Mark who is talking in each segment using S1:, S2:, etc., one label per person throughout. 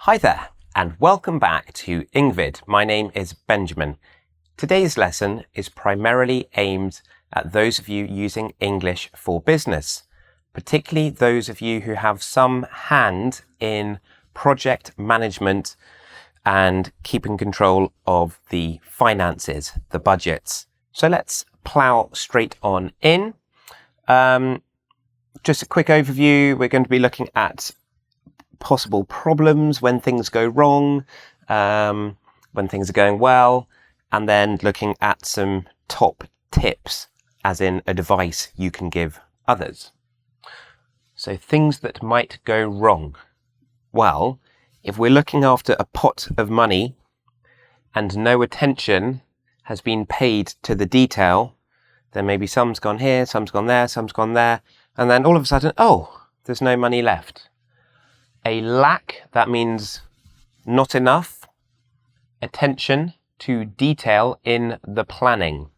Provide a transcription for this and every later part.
S1: Hi there, and welcome back to engVid. My name is Benjamin. Today's lesson is primarily aimed at those of you using English for business, particularly those of you who have some hand in project management and keeping control of the finances, the budgets. So let's plow straight on in. Just a quick overview. We're going to be looking at possible problems when things go wrong, when things are going well, and then looking at some top tips, as in advice you can give others. So things that might go wrong. Well, if we're looking after a pot of money and no attention has been paid to the detail, then maybe some's gone here, some's gone there, some's gone there, and then all of a sudden, oh, there's no money left. A lack, that means not enough attention to detail in the planning.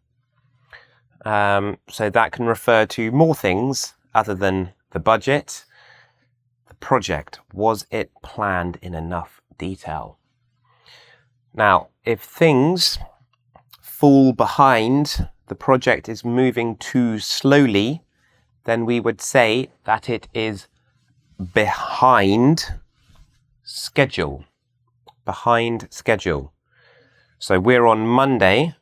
S1: So that can refer to more things other than the budget. The project, was it planned in enough detail? Now, if things fall behind, the project is moving too slowly, then we would say that it is behind schedule. Behind schedule. So we're on Monday,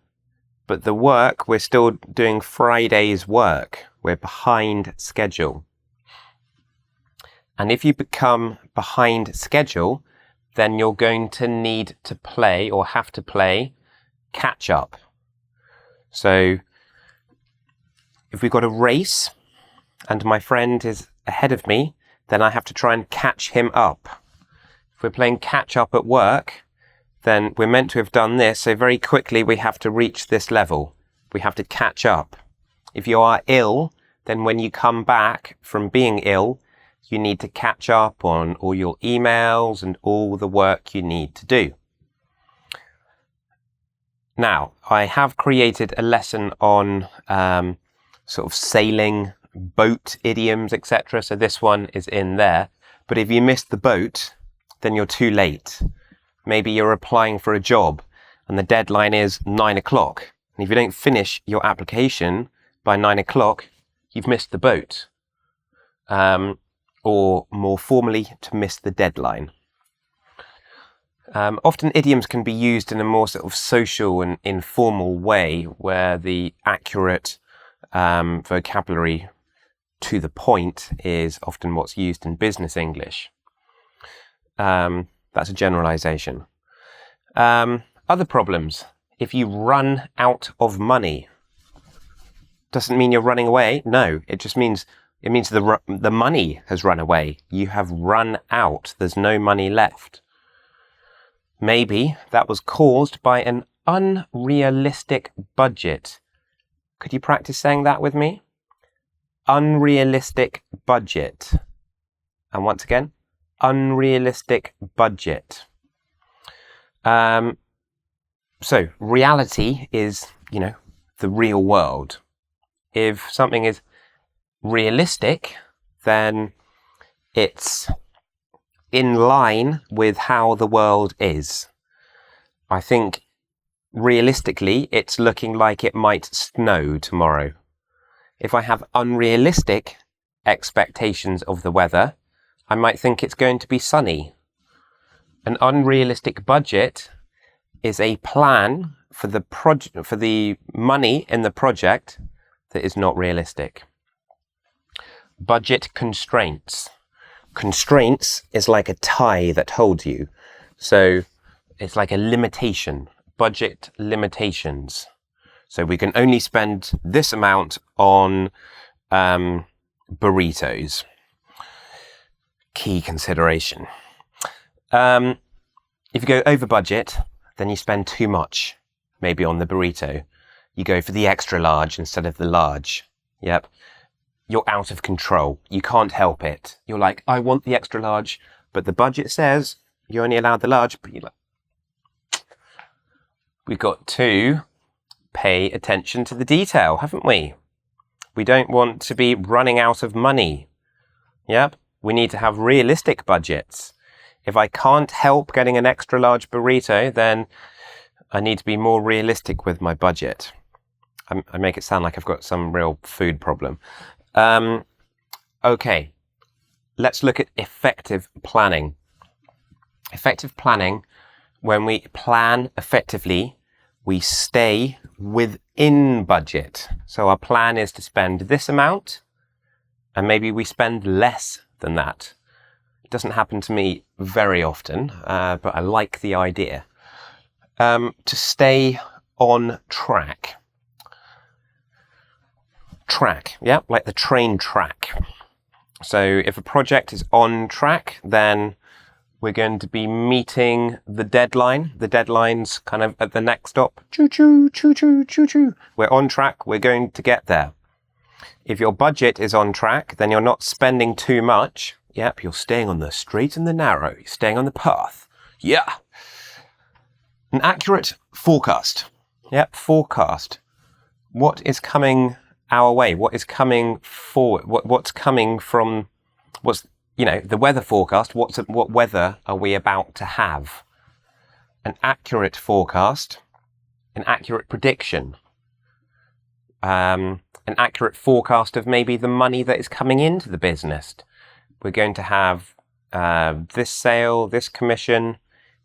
S1: but the work, we're still doing Friday's work. We're behind schedule. And if you become behind schedule, then you're going to need to play or have to play catch up. So if we've got a race and my friend is ahead of me, then I have to try and catch him up. If we're playing catch up at work, then we're meant to have done this, so very quickly we have to reach this level. We have to catch up. If you are ill, then when you come back from being ill, you need to catch up on all your emails and all the work you need to do. Now, I have created a lesson on sort of sailing, boat idioms, etc. So this one is in there. But if you missed the boat, then you're too late. Maybe you're applying for a job and the deadline is 9 o'clock. And if you don't finish your application by 9 o'clock, you've missed the boat. Or more formally, to miss the deadline. Often idioms can be used in a more sort of social and informal way where the accurate vocabulary to the point is often what's used in business English. That's a generalization. Other problems. If you run out of money, doesn't mean you're running away. No, it just means the money has run away. You have run out. There's no money left. Maybe that was caused by an unrealistic budget. Could you practice saying that with me? Unrealistic budget. And once again, unrealistic budget. So reality is, the real world. If something is realistic, then it's in line with how the world is. I think realistically, it's looking like it might snow tomorrow. If I have unrealistic expectations of the weather, I might think it's going to be sunny. An unrealistic budget is a plan for the money in the project that is not realistic. Budget constraints. Constraints is like a tie that holds you. So it's like a limitation. Budget limitations. So we can only spend this amount on burritos. Key consideration. If you go over budget, then you spend too much, maybe on the burrito. You go for the extra large instead of the large. Yep. You're out of control. You can't help it. You're like, I want the extra large, but the budget says you're only allowed the large. But you're like, we've got to pay attention to the detail, haven't we? We don't want to be running out of money. Yep. We need to have realistic budgets. If I can't help getting an extra large burrito, then I need to be more realistic with my budget. I make it sound like I've got some real food problem. Okay, let's look at effective planning. Effective planning, when we plan effectively, we stay within budget. So our plan is to spend this amount, and maybe we spend less than that. It doesn't happen to me very often, but I like the idea. To stay on track. Track, yeah, like the train track. So if a project is on track, then we're going to be meeting the deadline. The deadline's kind of at the next stop. Choo-choo, choo-choo, choo-choo. We're on track. We're going to get there. If your budget is on track, then you're not spending too much. Yep, you're staying on the straight and the narrow. You're staying on the path. Yeah. An accurate forecast. Yep, forecast. What is coming our way? What is coming forward? What's coming from, the weather forecast? What weather are we about to have? An accurate forecast, an accurate prediction, an accurate forecast of maybe the money that is coming into the business. We're going to have this sale, this commission.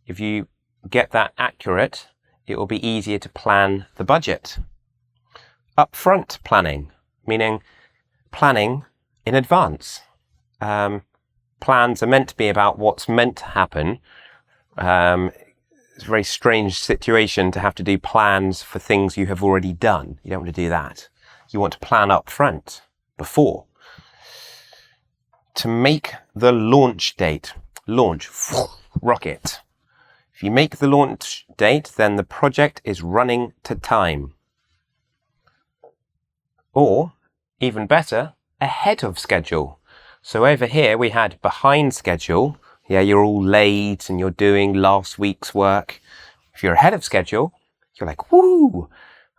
S1: If you get that accurate, it will be easier to plan the budget. Upfront planning, meaning planning in advance. Plans are meant to be about what's meant to happen. It's a very strange situation to have to do plans for things you have already done. You don't want to do that. You want to plan up front, before. To make the launch date. Launch, rocket. If you make the launch date, then the project is running to time. Or, even better, ahead of schedule. So over here we had behind schedule. Yeah, you're all late and you're doing last week's work. If you're ahead of schedule, you're like, woo,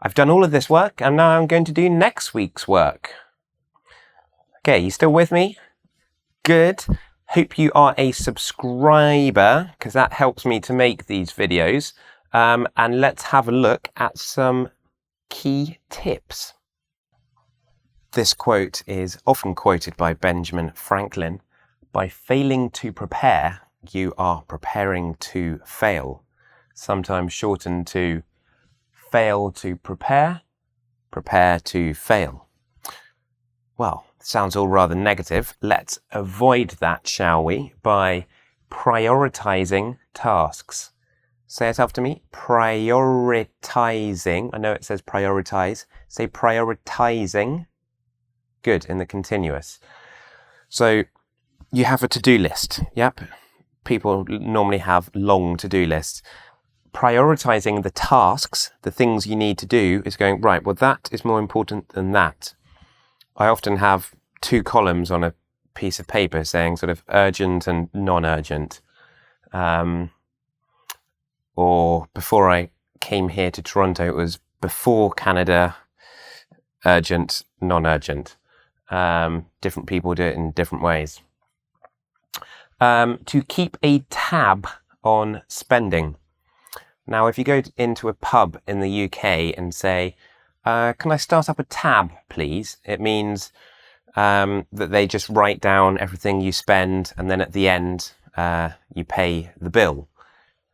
S1: I've done all of this work and now I'm going to do next week's work. Okay, you still with me? Good. Hope you are a subscriber, because that helps me to make these videos. And let's have a look at some key tips. This quote is often quoted by Benjamin Franklin. By failing to prepare, you are preparing to fail. Sometimes shortened to fail to prepare, prepare to fail. Well, sounds all rather negative. Let's avoid that, shall we, by prioritizing tasks. Say it after me. Prioritizing. I know it says prioritize. Say prioritizing. Good, in the continuous. So you have a to-do list. Yep. People normally have long to-do lists. Prioritizing the tasks, the things you need to do, is going, right, well, that is more important than that. I often have 2 columns on a piece of paper saying sort of urgent and non-urgent. Or before I came here to Toronto, it was before Canada, urgent, non-urgent. Different people do it in different ways. To keep a tab on spending. Now, if you go into a pub in the UK and say, can I start up a tab, please? It means that they just write down everything you spend, and then at the end, you pay the bill.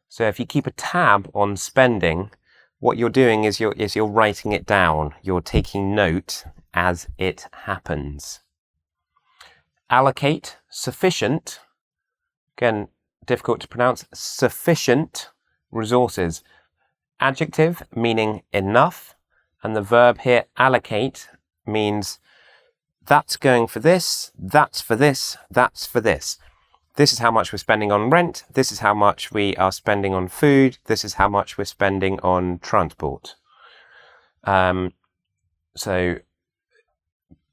S1: So if you keep a tab on spending, what you're doing is you're writing it down. You're taking note as it happens. Allocate sufficient, again, difficult to pronounce, sufficient resources. Adjective meaning enough, and the verb here, allocate, means that's going for this, that's for this, that's for this. This is how much we're spending on rent, this is how much we are spending on food, this is how much we're spending on transport. So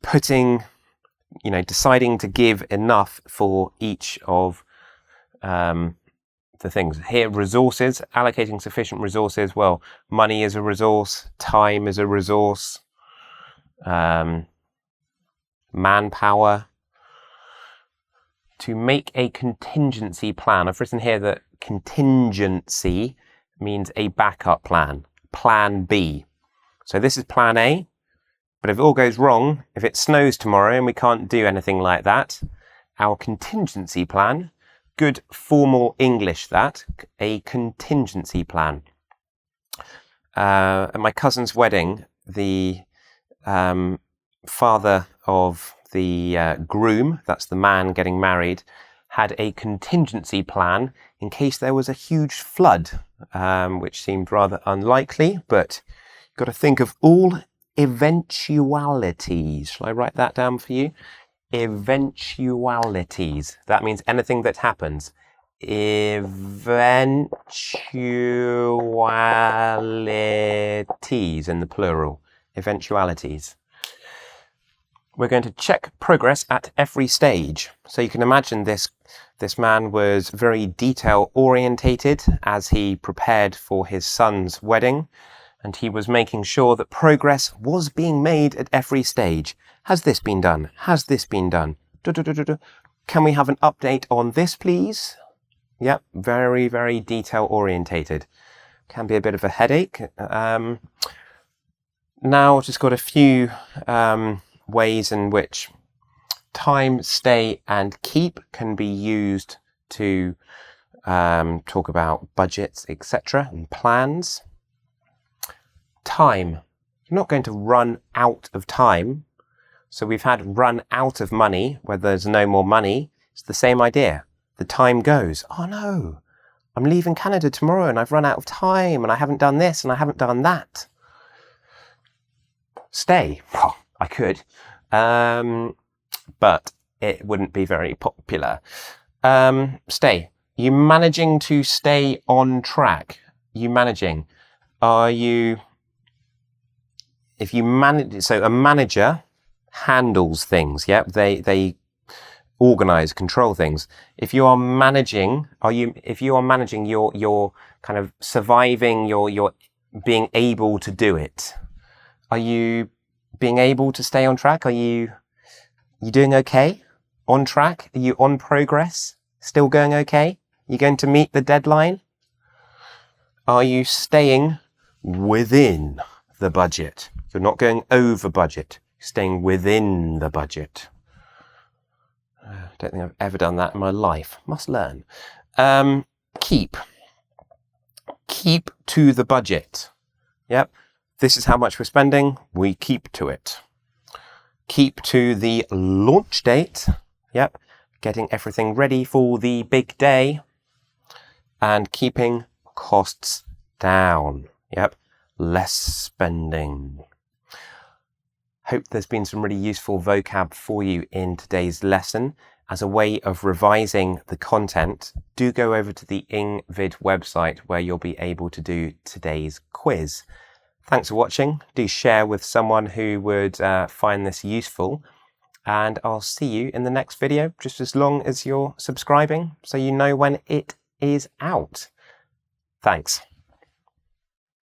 S1: putting, deciding to give enough for each of the things. Here, resources, allocating sufficient resources. Well, money is a resource, time is a resource, manpower. to make a contingency plan. I've written here that contingency means a backup plan, plan B. So this is plan A, but if it all goes wrong, if it snows tomorrow and we can't do anything like that, our contingency plan, good formal English that, a contingency plan. At my cousin's wedding, the father of the groom, that's the man getting married, had a contingency plan in case there was a huge flood, which seemed rather unlikely, but you've got to think of all eventualities. Shall I write that down for you? Eventualities. That means anything that happens. Eventualities in the plural. Eventualities. We're going to check progress at every stage. So you can imagine this man was very detail orientated as he prepared for his son's wedding, and he was making sure that progress was being made at every stage. Has this been done? Has this been done? Can we have an update on this, please? Yep, very, very detail orientated. Can be a bit of a headache. Now I've just got a few ways in which time, stay, and keep can be used to talk about budgets, etc., and plans. Time. You're not going to run out of time. So we've had run out of money, where there's no more money. It's the same idea. The time goes, oh no, I'm leaving Canada tomorrow and I've run out of time and I haven't done this and I haven't done that. Stay. Well, I could, but it wouldn't be very popular. Stay. You managing to stay on track? You managing? Are you? If you manage, so a manager handles things. Yep, they organize, control things. If you are managing, if you are managing, you're kind of surviving. You're being able to do it. Are you being able to stay on track? Are you doing okay? On track? Are you on progress? Still going okay? You going to meet the deadline? Are you staying within the budget? You're not going over budget. You're staying within the budget. I don't think I've ever done that in my life. Must learn. Keep. Keep to the budget. Yep. This is how much we're spending. We keep to it. Keep to the launch date. Yep. Getting everything ready for the big day. And keeping costs down. Yep. Less spending. Hope there's been some really useful vocab for you in today's lesson. As a way of revising the content, do go over to the engVid website where you'll be able to do today's quiz. Thanks for watching. Do share with someone who would find this useful. And I'll see you in the next video, just as long as you're subscribing so you know when it is out. Thanks.